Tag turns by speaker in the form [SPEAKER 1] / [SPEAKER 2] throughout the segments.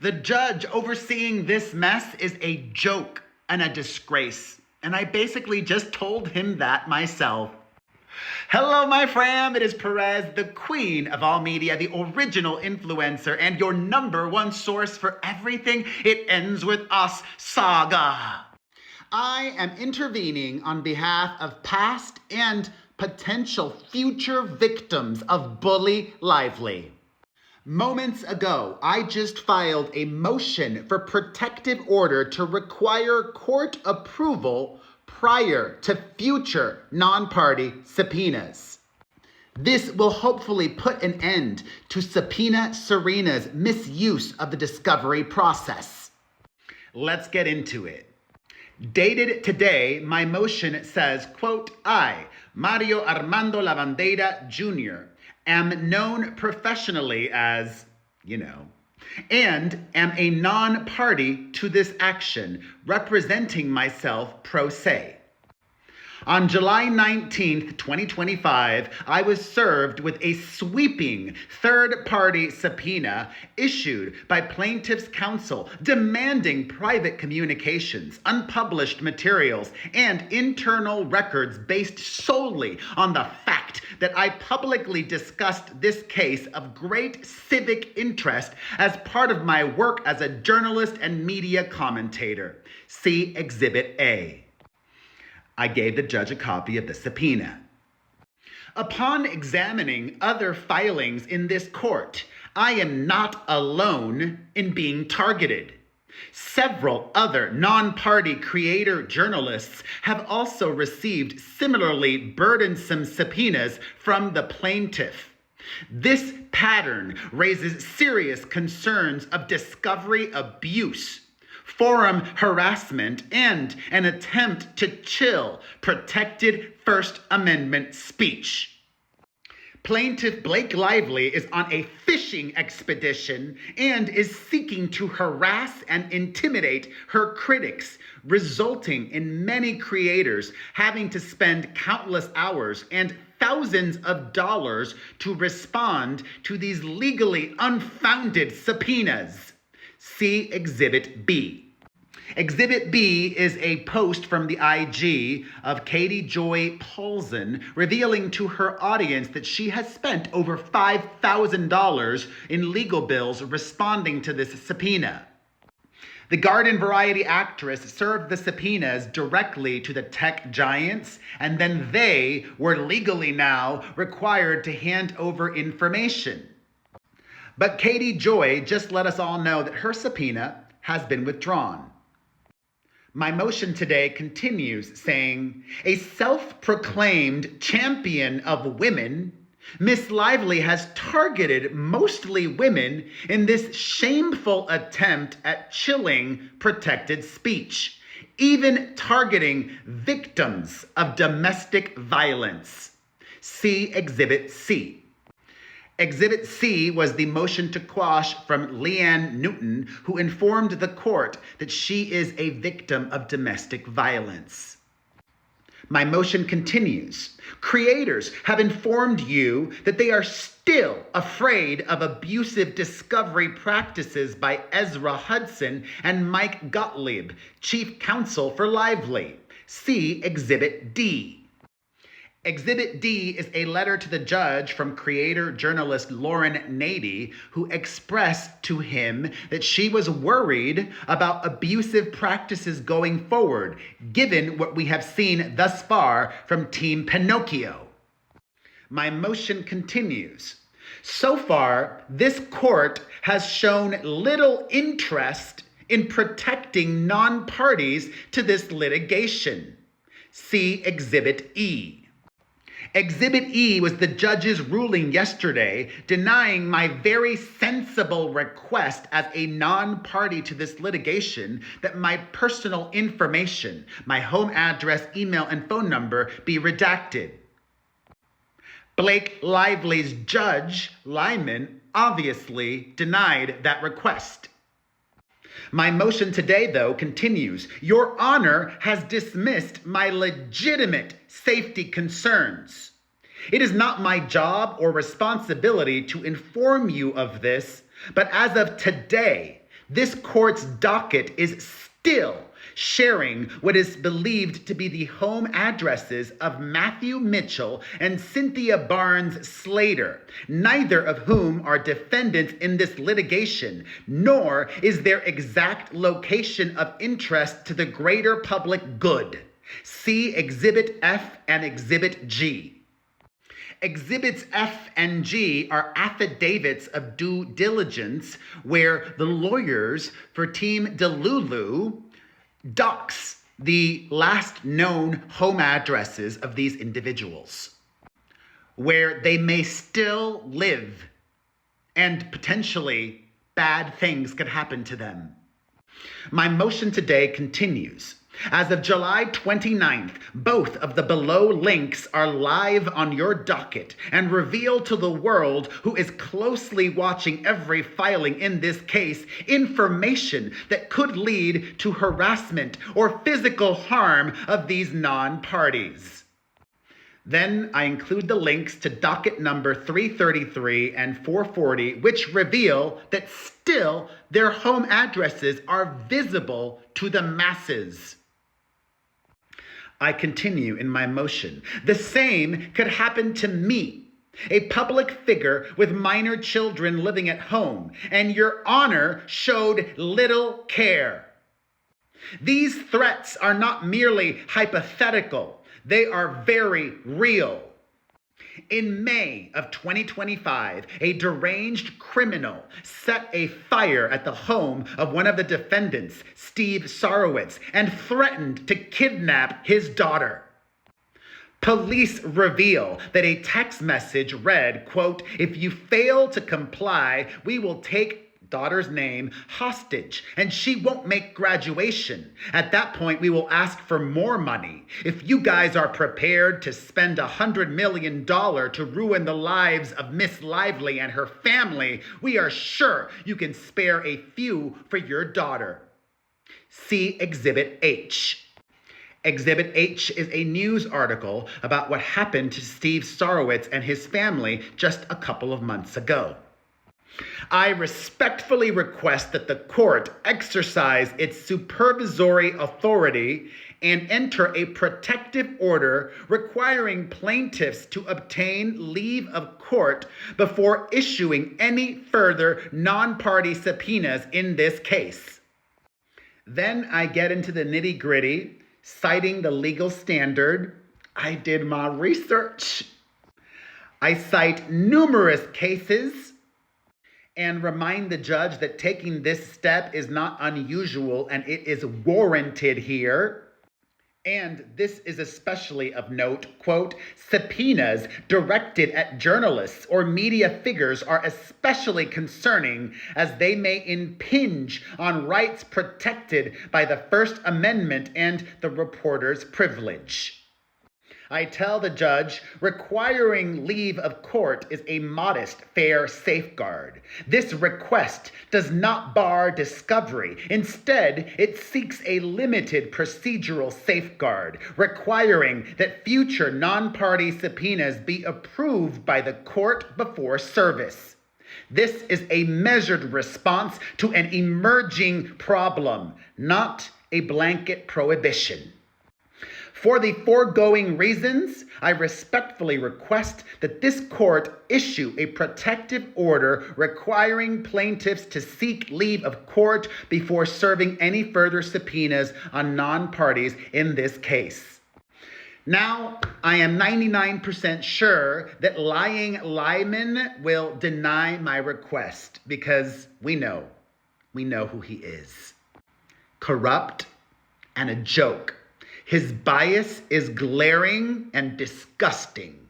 [SPEAKER 1] The judge overseeing this mess is a joke and a disgrace. And I basically just told him that myself. Hello, my fam. It is Perez, the queen of all media, the original influencer, and your number one source for everything It Ends With Us saga. I am intervening on behalf of past and potential future victims of Bully Lively. Moments ago, I just filed a motion for protective order to require court approval prior to future non-party subpoenas. This will hopefully put an end to Subpoena Serena's misuse of the discovery process. Let's get into it. Dated today, my motion says, quote, I, Mario Armando Lavandeira Jr., am known professionally as, and am a non-party to this action, representing myself pro se. On July 19th, 2025, I was served with a sweeping third-party subpoena issued by plaintiff's counsel demanding private communications, unpublished materials, and internal records based solely on the fact that I publicly discussed this case of great civic interest as part of my work as a journalist and media commentator. See Exhibit A. I gave the judge a copy of the subpoena. Upon examining other filings in this court, I am not alone in being targeted. Several other non-party creator journalists have also received similarly burdensome subpoenas from the plaintiff. This pattern raises serious concerns of discovery abuse, forum harassment, and an attempt to chill protected First Amendment speech. Plaintiff Blake Lively is on a fishing expedition and is seeking to harass and intimidate her critics, resulting in many creators having to spend countless hours and thousands of dollars to respond to these legally unfounded subpoenas. See Exhibit B. Exhibit B is a post from the IG of Katie Joy Paulson revealing to her audience that she has spent over $5,000 in legal bills responding to this subpoena. The garden variety actress served the subpoenas directly to the tech giants, and then they were legally now required to hand over information. But Katie Joy just let us all know that her subpoena has been withdrawn. My motion today continues saying, a self-proclaimed champion of women, Miss Lively has targeted mostly women in this shameful attempt at chilling protected speech, even targeting victims of domestic violence. See Exhibit C. Exhibit C was the motion to quash from Leanne Newton, who informed the court that she is a victim of domestic violence. My motion continues. Creators have informed you that they are still afraid of abusive discovery practices by Ezra Hudson and Mike Gottlieb, chief counsel for Lively. See Exhibit D. Exhibit D is a letter to the judge from creator-journalist Lauren Nady, who expressed to him that she was worried about abusive practices going forward, given what we have seen thus far from Team Pinocchio. My motion continues. So far, this court has shown little interest in protecting non-parties to this litigation. See Exhibit E. Exhibit E was the judge's ruling yesterday denying my very sensible request as a non-party to this litigation that my personal information, my home address, email, and phone number be redacted. Blake Lively's judge, Lyman, obviously denied that request. My motion today, though, continues. Your Honor has dismissed my legitimate safety concerns. It is not my job or responsibility to inform you of this, but as of today, This court's docket is still sharing what is believed to be the home addresses of Matthew Mitchell and Cynthia Barnes Slater, neither of whom are defendants in this litigation, nor is their exact location of interest to the greater public good. See Exhibit F and Exhibit G. Exhibits F and G are affidavits of due diligence where the lawyers for Team Delulu dox the last known home addresses of these individuals, where they may still live and potentially bad things could happen to them. My motion today continues. As of July 29th, both of the below links are live on your docket and reveal to the world who is closely watching every filing in this case information that could lead to harassment or physical harm of these non-parties. Then I include the links to docket number 333 and 440, which reveal that still their home addresses are visible to the masses. I continue in my motion. The same could happen to me, a public figure with minor children living at home, and Your Honor showed little care. These threats are not merely hypothetical. They are very real. In May of 2025, a deranged criminal set a fire at the home of one of the defendants, Steve Sarowitz, and threatened to kidnap his daughter. Police reveal that a text message read, quote, "If you fail to comply, we will take daughter's name hostage, and she won't make graduation. At that point, we will ask for more money. If you guys are prepared to spend $100 million to ruin the lives of Miss Lively and her family, we are sure you can spare a few for your daughter." See Exhibit H. Exhibit H is a news article about what happened to Steve Sarowitz and his family just a couple of months ago. I respectfully request that the court exercise its supervisory authority and enter a protective order requiring plaintiffs to obtain leave of court before issuing any further non-party subpoenas in this case. Then I get into the nitty-gritty, citing the legal standard. I did my research. I cite numerous cases and remind the judge that taking this step is not unusual and it is warranted here. And this is especially of note, quote, "Subpoenas directed at journalists or media figures are especially concerning as they may impinge on rights protected by the First Amendment and the reporter's privilege." I tell the judge, requiring leave of court is a modest, fair safeguard. This request does not bar discovery. Instead, it seeks a limited procedural safeguard, requiring that future non-party subpoenas be approved by the court before service. This is a measured response to an emerging problem, not a blanket prohibition. For the foregoing reasons, I respectfully request that this court issue a protective order requiring plaintiffs to seek leave of court before serving any further subpoenas on non-parties in this case. Now, I am 99% sure that lying Lyman will deny my request because we know who he is. Corrupt and a joke. His bias is glaring and disgusting.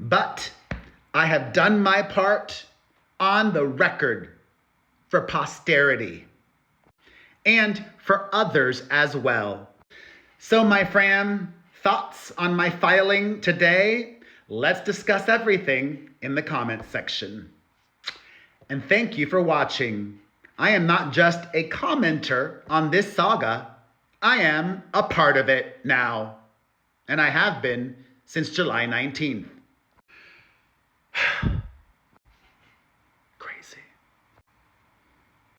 [SPEAKER 1] But I have done my part on the record for posterity and for others as well. So my fam, thoughts on my filing today? Let's discuss everything in the comments section. And thank you for watching. I am not just a commenter on this saga. I am a part of it now, and I have been since July 19th.